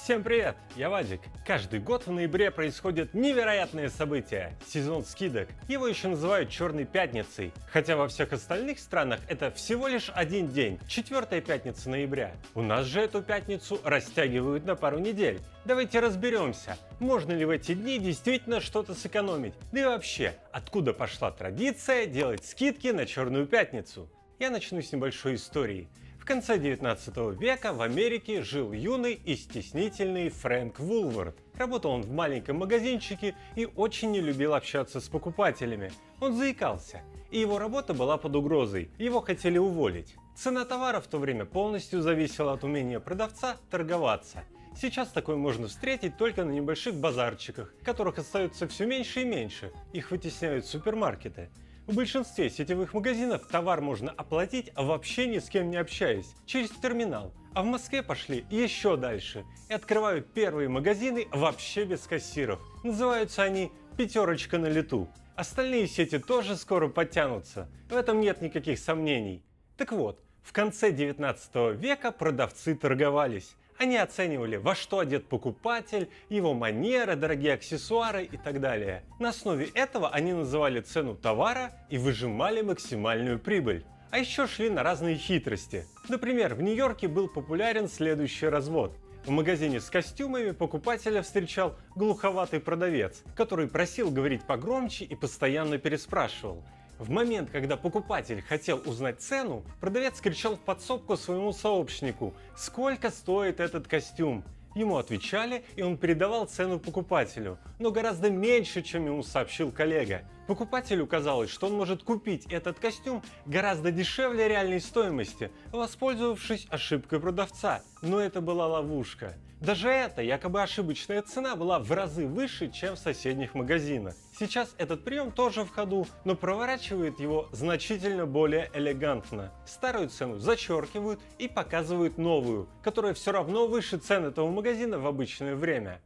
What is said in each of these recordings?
Всем привет, я Вадик. Каждый год в ноябре происходят невероятные события. Сезон скидок. Его еще называют Черной пятницей. Хотя во всех остальных странах это всего лишь один день, 4-я пятница ноября. У нас же эту пятницу растягивают на пару недель. Давайте разберемся, можно ли в эти дни действительно что-то сэкономить. Да и вообще, откуда пошла традиция делать скидки на Черную пятницу? Я начну с небольшой истории. В конце 19 века в Америке жил юный и стеснительный Фрэнк Вулвард. Работал он в маленьком магазинчике и очень не любил общаться с покупателями. Он заикался, и его работа была под угрозой, его хотели уволить. Цена товара в то время полностью зависела от умения продавца торговаться. Сейчас такое можно встретить только на небольших базарчиках, которых остается все меньше и меньше, их вытесняют супермаркеты. В большинстве сетевых магазинов товар можно оплатить, вообще ни с кем не общаясь, через терминал. А в Москве пошли еще дальше и открывают первые магазины вообще без кассиров. Называются они «Пятерочка на лету». Остальные сети тоже скоро подтянутся, в этом нет никаких сомнений. Так вот, в конце 19 века продавцы торговались. Они оценивали, во что одет покупатель, его манеры, дорогие аксессуары и так далее. На основе этого они называли цену товара и выжимали максимальную прибыль. А еще шли на разные хитрости. Например, в Нью-Йорке был популярен следующий развод. В магазине с костюмами покупателя встречал глуховатый продавец, который просил говорить погромче и постоянно переспрашивал. В момент, когда покупатель хотел узнать цену, продавец кричал в подсобку своему сообщнику: «Сколько стоит этот костюм?». Ему отвечали, и он передавал цену покупателю, но гораздо меньше, чем ему сообщил коллега. Покупателю казалось, что он может купить этот костюм гораздо дешевле реальной стоимости, воспользовавшись ошибкой продавца. Но это была ловушка. Даже эта якобы ошибочная цена была в разы выше, чем в соседних магазинах. Сейчас этот прием тоже в ходу, но проворачивает его значительно более элегантно. Старую цену зачеркивают и показывают новую, которая все равно выше цен этого магазина в обычное время.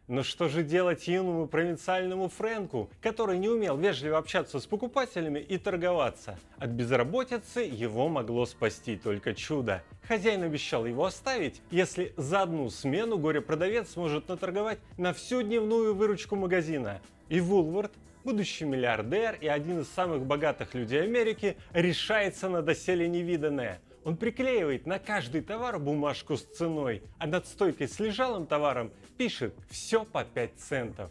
Но что же делать юному провинциальному Фрэнку, который не умел вежливо общаться с покупателями и торговаться? От безработицы его могло спасти только чудо. Хозяин обещал его оставить, если за одну смену горе-продавец сможет наторговать на всю дневную выручку магазина. И Вулвард, будущий миллиардер и один из самых богатых людей Америки, решается на доселе невиданное. Он приклеивает на каждый товар бумажку с ценой, а над стойкой с лежалым товаром пишет «все по 5 центов».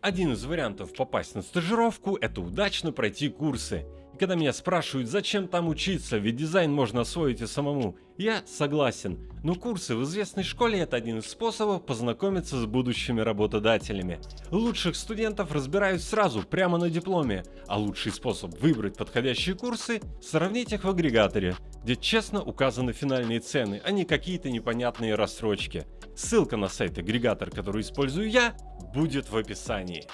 Один из вариантов попасть на стажировку – это удачно пройти курсы. И когда меня спрашивают, зачем там учиться, ведь дизайн можно освоить и самому, я согласен. Но курсы в известной школе – это один из способов познакомиться с будущими работодателями. Лучших студентов разбирают сразу, прямо на дипломе. А лучший способ выбрать подходящие курсы – сравнить их в агрегаторе, где честно указаны финальные цены, а не какие-то непонятные рассрочки. Ссылка на сайт-агрегатор, который использую я, будет в описании.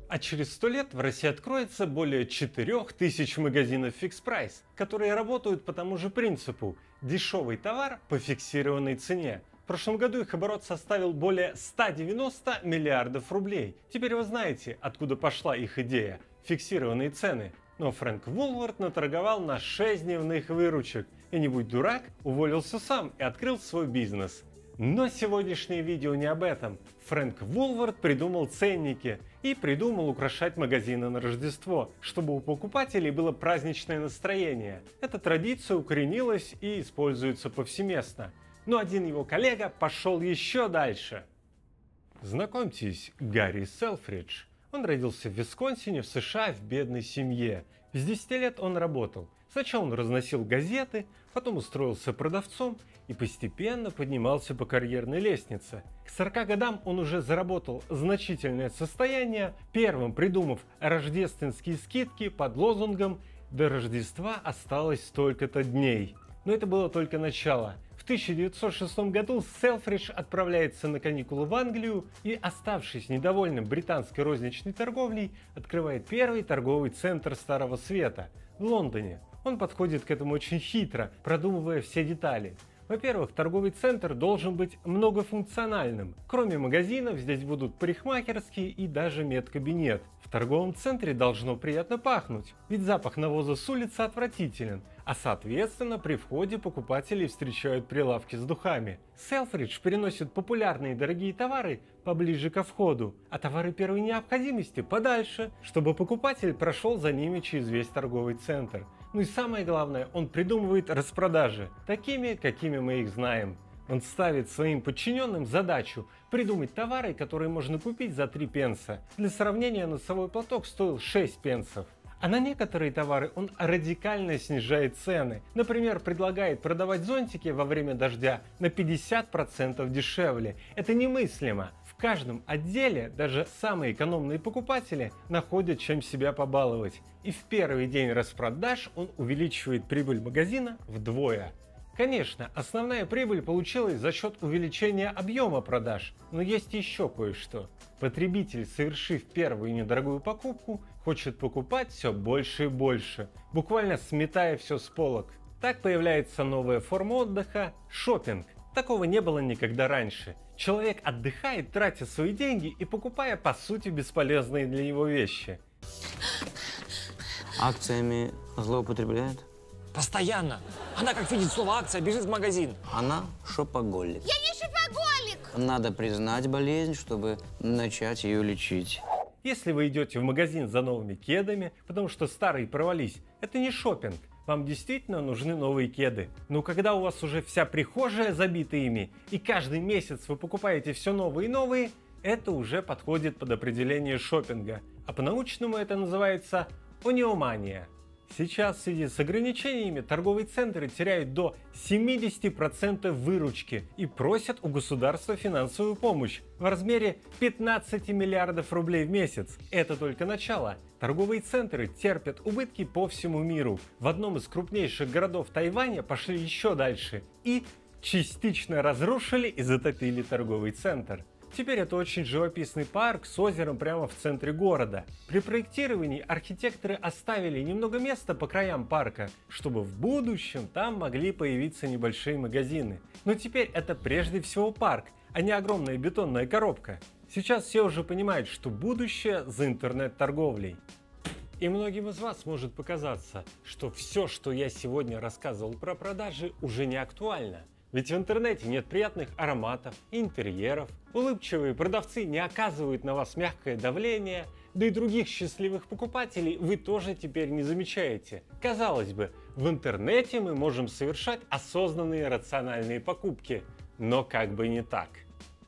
А через 100 лет в России откроется более 4000 магазинов Fix Price, которые работают по тому же принципу – дешевый товар по фиксированной цене. В прошлом году их оборот составил более 190 миллиардов рублей. Теперь вы знаете, откуда пошла их идея – фиксированные цены. Но Фрэнк Вулвард наторговал на 6 дневных выручек. И не будь дурак, уволился сам и открыл свой бизнес. Но сегодняшнее видео не об этом. Фрэнк Вулвард придумал ценники и придумал украшать магазины на Рождество, чтобы у покупателей было праздничное настроение. Эта традиция укоренилась и используется повсеместно. Но один его коллега пошел еще дальше. Знакомьтесь, Гарри Селфридж. Он родился в Висконсине в США в бедной семье. С 10 лет он работал. Сначала он разносил газеты, потом устроился продавцом и постепенно поднимался по карьерной лестнице. К 40 годам он уже заработал значительное состояние, первым придумав рождественские скидки под лозунгом «До Рождества осталось столько-то дней». Но это было только начало. В 1906 году Селфридж отправляется на каникулы в Англию и, оставшись недовольным британской розничной торговлей, открывает первый торговый центр Старого Света в Лондоне. Он подходит к этому очень хитро, продумывая все детали. Во-первых, торговый центр должен быть многофункциональным. Кроме магазинов, здесь будут парикмахерские и даже медкабинет. В торговом центре должно приятно пахнуть, ведь запах навоза с улицы отвратителен, а соответственно при входе покупателей встречают прилавки с духами. Selfridge переносит популярные дорогие товары поближе ко входу, а товары первой необходимости подальше, чтобы покупатель прошел за ними через весь торговый центр. Ну и самое главное, он придумывает распродажи, такими, какими мы их знаем. Он ставит своим подчиненным задачу придумать товары, которые можно купить за 3 пенса. Для сравнения, носовой платок стоил 6 пенсов. А на некоторые товары он радикально снижает цены. Например, предлагает продавать зонтики во время дождя на 50% дешевле. Это немыслимо. В каждом отделе даже самые экономные покупатели находят чем себя побаловать. И в первый день распродаж он увеличивает прибыль магазина вдвое. Конечно, основная прибыль получилась за счет увеличения объема продаж, но есть еще кое-что. Потребитель, совершив первую недорогую покупку, хочет покупать все больше и больше, буквально сметая все с полок. Так появляется новая форма отдыха – шопинг. Такого не было никогда раньше. Человек отдыхает, тратя свои деньги и покупая по сути бесполезные для него вещи. Акциями злоупотребляет? Постоянно. Она, как видит слово акция, бежит в магазин. Она шопоголик. Я не шопоголик! Надо признать болезнь, чтобы начать ее лечить. Если вы идете в магазин за новыми кедами, потому что старые провались, это не шопинг. Вам действительно нужны новые кеды. Но когда у вас уже вся прихожая забита ими, и каждый месяц вы покупаете все новые и новые, это уже подходит под определение шопинга. А по-научному это называется ониомания. Сейчас в связи с ограничениями торговые центры теряют до 70% выручки и просят у государства финансовую помощь в размере 15 миллиардов рублей в месяц. Это только начало. Торговые центры терпят убытки по всему миру. В одном из крупнейших городов Тайваня пошли еще дальше и частично разрушили и затопили торговый центр. Теперь это очень живописный парк с озером прямо в центре города. При проектировании архитекторы оставили немного места по краям парка, чтобы в будущем там могли появиться небольшие магазины. Но теперь это прежде всего парк, а не огромная бетонная коробка. Сейчас все уже понимают, что будущее за интернет-торговлей. И многим из вас может показаться, что все, что я сегодня рассказывал про продажи, уже не актуально. Ведь в интернете нет приятных ароматов, интерьеров, улыбчивые продавцы не оказывают на вас мягкое давление, да и других счастливых покупателей вы тоже теперь не замечаете. Казалось бы, в интернете мы можем совершать осознанные рациональные покупки, но как бы не так.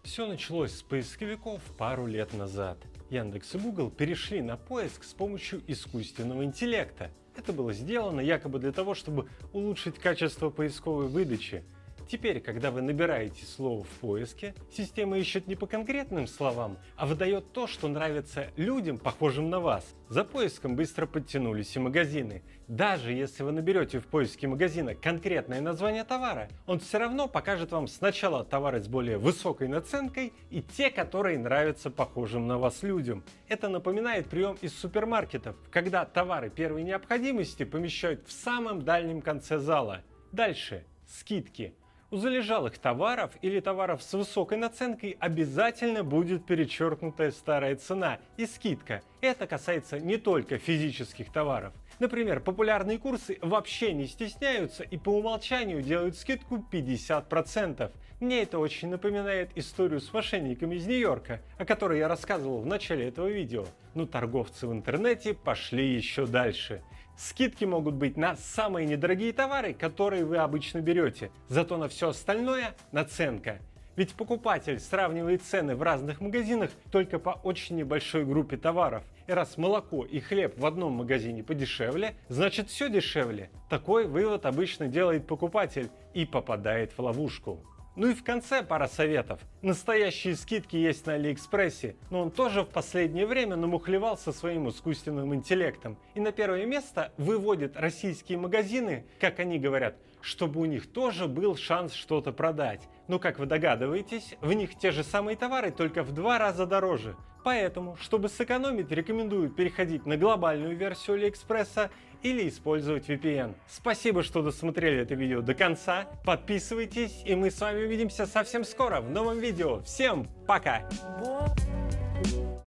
Все началось с поисковиков пару лет назад. Яндекс и Google перешли на поиск с помощью искусственного интеллекта. Это было сделано якобы для того, чтобы улучшить качество поисковой выдачи. Теперь, когда вы набираете слово в поиске, система ищет не по конкретным словам, а выдает то, что нравится людям, похожим на вас. За поиском быстро подтянулись и магазины. Даже если вы наберете в поиске магазина конкретное название товара, он все равно покажет вам сначала товары с более высокой наценкой и те, которые нравятся похожим на вас людям. Это напоминает прием из супермаркетов, когда товары первой необходимости помещают в самом дальнем конце зала. Дальше скидки. У залежалых товаров или товаров с высокой наценкой обязательно будет перечеркнутая старая цена и скидка. Это касается не только физических товаров. Например, популярные курсы вообще не стесняются и по умолчанию делают скидку 50%. Мне это очень напоминает историю с мошенниками из Нью-Йорка, о которой я рассказывал в начале этого видео. Но торговцы в интернете пошли еще дальше. Скидки могут быть на самые недорогие товары, которые вы обычно берете, зато на все остальное наценка. Ведь покупатель сравнивает цены в разных магазинах только по очень небольшой группе товаров. И раз молоко и хлеб в одном магазине подешевле, значит все дешевле. Такой вывод обычно делает покупатель и попадает в ловушку. Ну и в конце пара советов. Настоящие скидки есть на Алиэкспрессе, но он тоже в последнее время намухлевал со своим искусственным интеллектом. И на первое место выводит российские магазины, как они говорят, чтобы у них тоже был шанс что-то продать. Но, как вы догадываетесь, в них те же самые товары, только в 2 раза дороже. Поэтому, чтобы сэкономить, рекомендую переходить на глобальную версию Алиэкспресса или использовать VPN. Спасибо, что досмотрели это видео до конца. Подписывайтесь, и мы с вами увидимся совсем скоро в новом видео. Всем пока!